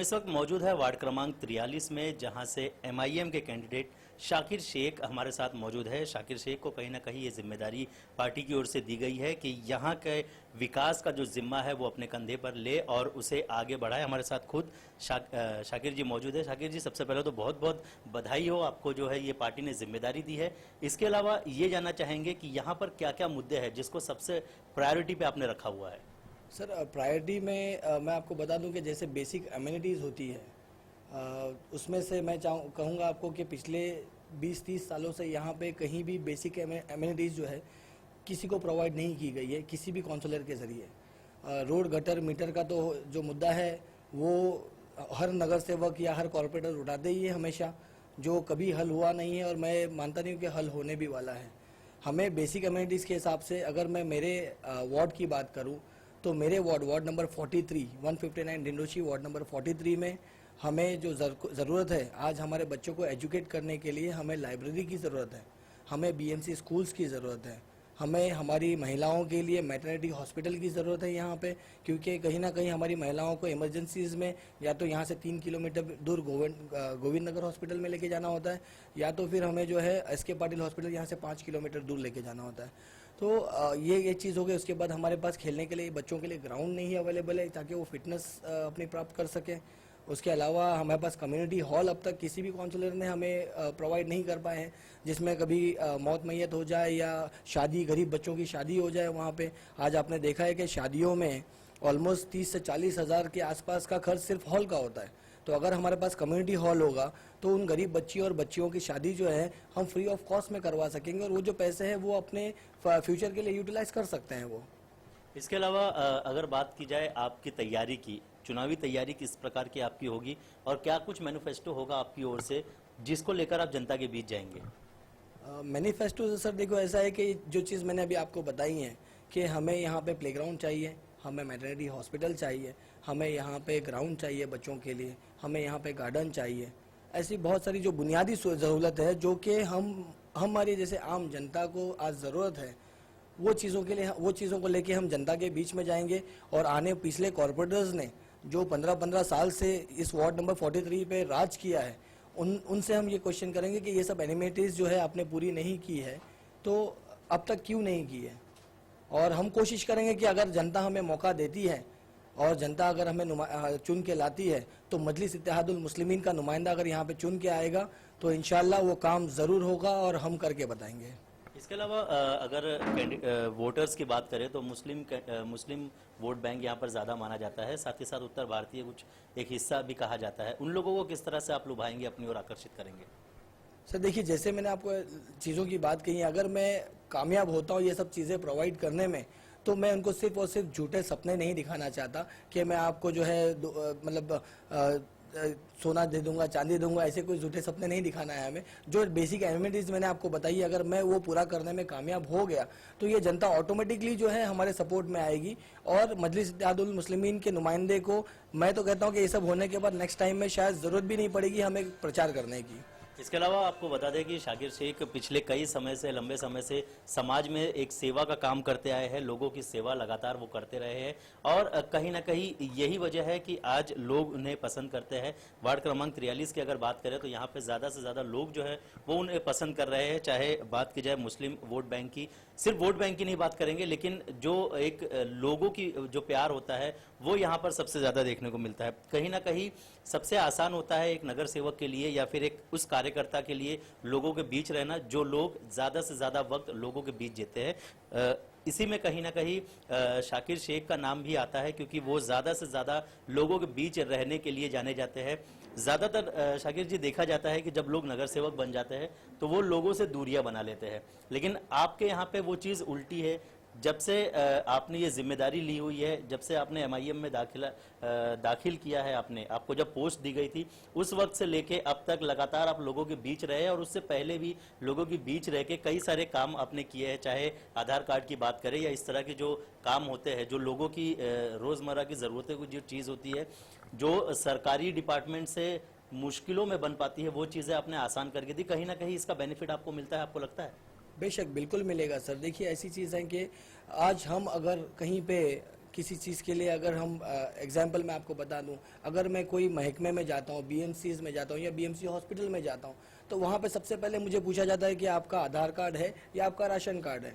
इस वक्त मौजूद है वार्ड क्रमांक 43 में, जहां से एमआईएम के कैंडिडेट शाकिर शेख हमारे साथ मौजूद है। शाकिर शेख को कहीं ना कहीं ये जिम्मेदारी पार्टी की ओर से दी गई है कि यहाँ के विकास का जो जिम्मा है वो अपने कंधे पर ले और उसे आगे बढ़ाए। हमारे साथ खुद शाकिर जी मौजूद है। शाकिर जी, सबसे पहले तो बहुत बहुत बधाई हो, आपको जो है ये पार्टी ने जिम्मेदारी दी है। इसके अलावा ये जानना चाहेंगे कि यहाँ पर क्या क्या मुद्दे हैं जिसको सबसे प्रायोरिटी पे आपने रखा हुआ है। सर, प्रायोरिटी में मैं आपको बता दूं कि जैसे बेसिक एमिनिटीज़ होती है, उसमें से मैं कहूँगा आपको कि पिछले 20-30 सालों से यहाँ पे कहीं भी बेसिक एमिनिटीज़ जो है किसी को प्रोवाइड नहीं की गई है किसी भी काउंसलर के ज़रिए। रोड गटर मीटर का तो जो मुद्दा है वो हर नगर सेवक या हर कॉरपोरेटर उठाते ही है हमेशा, जो कभी हल हुआ नहीं है और मैं मानता नहीं हूँ कि हल होने भी वाला है। हमें बेसिक एमिनिटीज़ के हिसाब से अगर मैं मेरे वार्ड की बात करूँ तो मेरे ward number 43 159 Dindoshi ward number 43 में हमें जो ज़रूरत है, आज हमारे बच्चों को एजुकेट करने के लिए हमें लाइब्रेरी की ज़रूरत है, हमें बीएमसी स्कूल्स की ज़रूरत है, हमें हमारी महिलाओं के लिए मैटरनिटी हॉस्पिटल की ज़रूरत है यहाँ पे, क्योंकि कहीं ना कहीं हमारी महिलाओं को इमरजेंसीज़ में या तो यहाँ से 3 किलोमीटर दूर गोविंद नगर हॉस्पिटल में लेके जाना होता है, या तो फिर हमें जो है एसके पाटिल हॉस्पिटल यहाँ से 5 किलोमीटर दूर लेके जाना होता है। तो ये चीज़ हो गई। उसके बाद हमारे पास खेलने के लिए बच्चों के लिए ग्राउंड नहीं अवेलेबल है ताकि वो फिटनेस अपनी प्राप्त कर सकें। उसके अलावा हमारे पास कम्युनिटी हॉल अब तक किसी भी काउंसलर ने हमें प्रोवाइड नहीं कर पाए हैं, जिसमें कभी मौत मैयत हो जाए या शादी, गरीब बच्चों की शादी हो जाए वहाँ पे। आज आपने देखा है कि शादियों में ऑलमोस्ट 30 से 40 हज़ार के आसपास का खर्च सिर्फ हॉल का होता है। तो अगर हमारे पास कम्युनिटी हॉल होगा तो उन गरीब बच्ची और बच्चियों की शादी जो है हम फ्री ऑफ कॉस्ट में करवा सकेंगे और वो जो पैसे हैं वो अपने फ्यूचर के लिए यूटिलाइज कर सकते हैं वो। इसके अलावा अगर बात की जाए आपकी तैयारी की, चुनावी तैयारी किस प्रकार की आपकी होगी और क्या कुछ मैनिफेस्टो होगा आपकी ओर से जिसको लेकर आप जनता के बीच जाएंगे? मैनिफेस्टो सर देखो, ऐसा है कि जो चीज़ मैंने अभी आपको बताई है कि हमें यहाँ पे प्लेग्राउंड चाहिए, हमें मैटरनिटी हॉस्पिटल चाहिए, हमें यहाँ पे ग्राउंड चाहिए बच्चों के लिए, हमें यहाँ पे गार्डन चाहिए। ऐसी बहुत सारी जो बुनियादी ज़रूरत है जो कि हमारी जैसे आम जनता को आज ज़रूरत है, वो चीज़ों को लेके हम जनता के बीच में जाएंगे। और आने पिछले कॉरपोरेटर्स ने जो 15-15 साल से इस वार्ड नंबर 43 पे राज किया है, उनसे हम ये क्वेश्चन करेंगे कि ये सब एनिमिटीज़ जो है आपने पूरी नहीं की है तो अब तक क्यों नहीं की है। और हम कोशिश करेंगे कि अगर जनता हमें मौका देती है और जनता अगर हमें चुन के लाती है तो मजलिस इत्तेहादुल मुस्लिमीन का नुमाइंदा अगर यहाँ पे चुन के आएगा तो इंशाल्लाह वो काम ज़रूर होगा और हम करके बताएंगे। इसके अलावा अगर वोटर्स की बात करें तो मुस्लिम वोट बैंक यहाँ पर ज़्यादा माना जाता है, साथ ही साथ उत्तर भारतीय कुछ एक हिस्सा भी कहा जाता है। उन लोगों को किस तरह से आप लुभाएंगे, अपनी ओर आकर्षित करेंगे? सर देखिए, जैसे मैंने आपको चीज़ों की बात कही, अगर मैं कामयाब होता हूँ ये सब चीज़ें प्रोवाइड करने में तो मैं उनको सिर्फ और सिर्फ झूठे सपने नहीं दिखाना चाहता कि मैं आपको जो है मतलब सोना दे दूंगा, चांदी दूंगा, ऐसे कोई झूठे सपने नहीं दिखाना है हमें। जो बेसिक एमिनिटीज़ मैंने आपको बताई, अगर मैं वो पूरा करने में कामयाब हो गया तो ये जनता ऑटोमेटिकली जो है हमारे सपोर्ट में आएगी और मजलिस इत्तेहादुल मुस्लिमीन के नुमाइंदे को मैं तो कहता हूँ कि ये सब होने के बाद नेक्स्ट टाइम में शायद ज़रूरत भी नहीं पड़ेगी हमें प्रचार करने की। इसके अलावा आपको बता दें कि शाकिर शेख पिछले कई समय से, लंबे समय से समाज में एक सेवा का काम करते आए हैं, लोगों की सेवा लगातार वो करते रहे हैं और कहीं ना कहीं यही वजह है कि आज लोग उन्हें पसंद करते हैं। वार्ड क्रमांक 43 की अगर बात करें तो यहाँ पे ज़्यादा से ज़्यादा लोग जो है वो उन्हें पसंद कर रहे हैं। चाहे बात की जाए मुस्लिम वोट बैंक की, सिर्फ वोट बैंक की नहीं बात करेंगे, लेकिन जो एक लोगों की जो प्यार होता है वो यहाँ पर सबसे ज़्यादा देखने को मिलता है। कहीं ना कहीं सबसे आसान होता है एक नगर सेवक के लिए या फिर एक उस कार्यकर्ता के लिए लोगों के बीच रहना, जो लोग ज्यादा से ज्यादा वक्त लोगों के बीच जीते हैं। इसी में कहीं ना कहीं शाकिर शेख का नाम भी आता है क्योंकि वो ज्यादा से ज्यादा लोगों के बीच रहने के लिए जाने जाते हैं। ज्यादातर शाकिर जी देखा जाता है कि जब लोग नगर सेवक बन जाते हैं तो वो लोगों से दूरियां बना लेते हैं, लेकिन आपके यहाँ पे वो चीज उल्टी है। जब से आपने ये जिम्मेदारी ली हुई है, जब से आपने एमआईएम में दाखिल किया है, आपको जब पोस्ट दी गई थी उस वक्त से लेके अब तक लगातार आप लोगों के बीच रहे और उससे पहले भी लोगों के बीच रह के कई सारे काम आपने किए हैं, चाहे आधार कार्ड की बात करें या इस तरह के जो काम होते हैं, जो लोगों की रोजमर्रा की जरूरतों की जो चीज होती है, जो सरकारी डिपार्टमेंट से मुश्किलों में बन पाती है, वो चीजें आपने आसान करके दी। कहीं ना कहीं इसका बेनिफिट आपको मिलता है, आपको लगता है? बेशक बिल्कुल मिलेगा सर। देखिए, ऐसी चीज़ है कि आज हम अगर कहीं पे किसी चीज़ के लिए अगर हम एग्जांपल मैं आपको बता दूं, अगर मैं कोई महकमे में जाता हूं, बीएमसीज में जाता हूं या बीएमसी हॉस्पिटल में जाता हूं, तो वहां पे सबसे पहले मुझे पूछा जाता है कि आपका आधार कार्ड है या आपका राशन कार्ड है।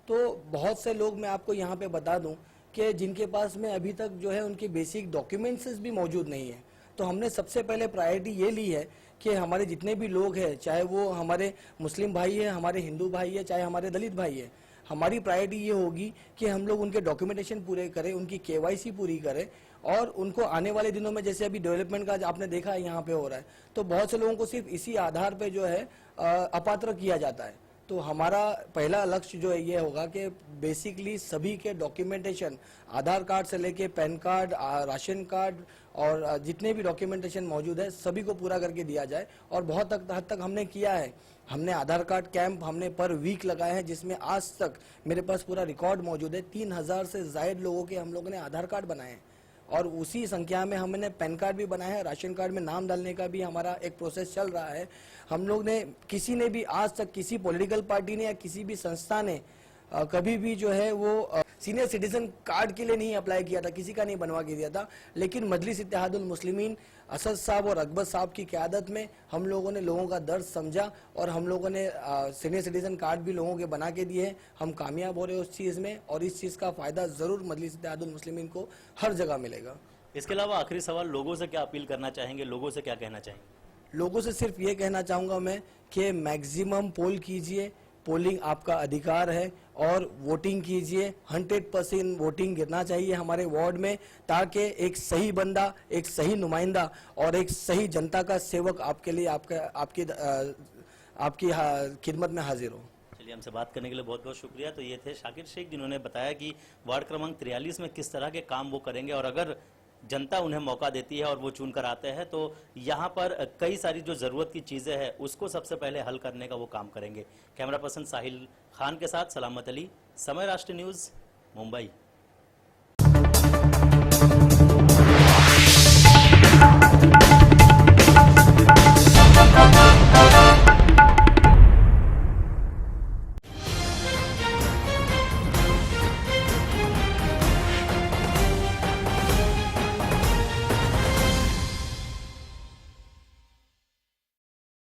तो बहुत से लोग, मैं आपको यहाँ पे बता दूं कि जिनके पास में अभी तक जो है उनकी बेसिक डॉक्यूमेंट्स भी मौजूद नहीं है। तो हमने सबसे पहले प्रायोरिटी ये ली है कि हमारे जितने भी लोग हैं, चाहे वो हमारे मुस्लिम भाई है, हमारे हिंदू भाई है, चाहे हमारे दलित भाई है, हमारी प्रायोरिटी ये होगी कि हम लोग उनके डॉक्यूमेंटेशन पूरे करें, उनकी केवाईसी पूरी करें और उनको आने वाले दिनों में, जैसे अभी डेवलपमेंट का आपने देखा है यहाँ पे हो रहा है, तो बहुत से लोगों को सिर्फ इसी आधार पे जो है अपात्र किया जाता है। तो हमारा पहला लक्ष्य जो है ये होगा कि बेसिकली सभी के डॉक्यूमेंटेशन, आधार कार्ड से लेके पैन कार्ड, राशन कार्ड और जितने भी डॉक्यूमेंटेशन मौजूद है सभी को पूरा करके दिया जाए। और बहुत हद तक हमने किया है। हमने आधार कार्ड कैंप हमने पर वीक लगाए हैं, जिसमें आज तक मेरे पास पूरा रिकॉर्ड मौजूद है। 3000 से ज्यादा लोगों के हम लोगों ने आधार कार्ड बनाए हैं और उसी संख्या में हमने पैन कार्ड भी बनाया है। राशन कार्ड में नाम डालने का भी हमारा एक प्रोसेस चल रहा है। हम लोग ने, किसी ने भी आज तक, किसी पॉलिटिकल पार्टी ने या किसी भी संस्था ने कभी भी जो है वो सीनियर सिटीजन कार्ड के लिए नहीं अप्लाई किया था, किसी का नहीं बनवा के दिया था। लेकिन मजलिस इत्तेहादुल मुस्लिमीन असद साहब और अकबर साहब की क़यादत में हम लोगों ने लोगों का दर्द समझा और हम लोगों ने सीनियर सिटीजन कार्ड भी लोगों के बना के दिए हैं। हम कामयाब हो रहे हैं उस चीज़ में और इस चीज़ का फ़ायदा ज़रूर मजलिस इत्तेहादुल मुस्लिमीन को हर जगह मिलेगा। इसके अलावा आखिरी सवाल, लोगों से क्या अपील करना चाहेंगे, लोगों से क्या कहना चाहेंगे? लोगों से सिर्फ ये कहना चाहूँगा मैं कि मैक्सिमम पोल कीजिए, पोलिंग आपका अधिकार है और वोटिंग कीजिए। 100% वोटिंग गिरना चाहिए हमारे वार्ड में, ताकि एक सही बंदा, एक सही नुमाइंदा और एक सही जनता का सेवक आपके लिए आपकी खिदमत में हाजिर हो। चलिए, हमसे बात करने के लिए बहुत बहुत शुक्रिया। तो ये थे शाकिर शेख, जिन्होंने बताया कि वार्ड क्रमांक 43 में किस तरह के काम वो करेंगे और अगर जनता उन्हें मौका देती है और वो चुनकर आते हैं तो यहाँ पर कई सारी जो ज़रूरत की चीज़ें हैं उसको सबसे पहले हल करने का वो काम करेंगे। कैमरा पर्सन साहिल खान के साथ सलामत अली, समय राष्ट्र न्यूज़, मुंबई।